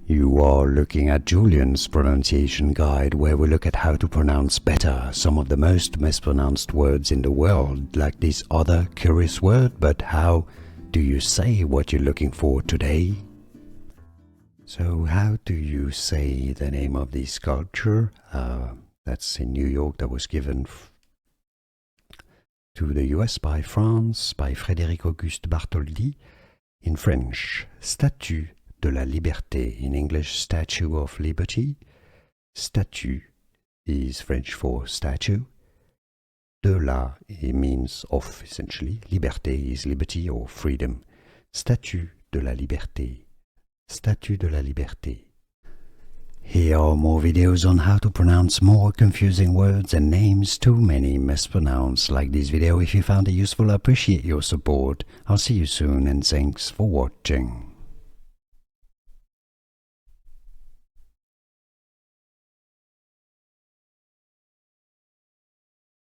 You are looking at Julian's pronunciation guide, where we look at how to pronounce better some of the most mispronounced words in the world, like this other curious word. But how do you say what you're looking for today? So how do you say the name of this sculpture? That's in New York, that was given to the US by France, by Frédéric Auguste Bartholdi. In French, Statue de la Liberté, in English, Statue of Liberty. Statue is French for statue. De la, it means of, essentially. Liberté is liberty or freedom. Statue de la Liberté. Statue de la Liberté. Here are more videos on how to pronounce more confusing words and names too many mispronounced. Like this video if you found it useful. I appreciate your support. I'll see you soon and thanks for watching.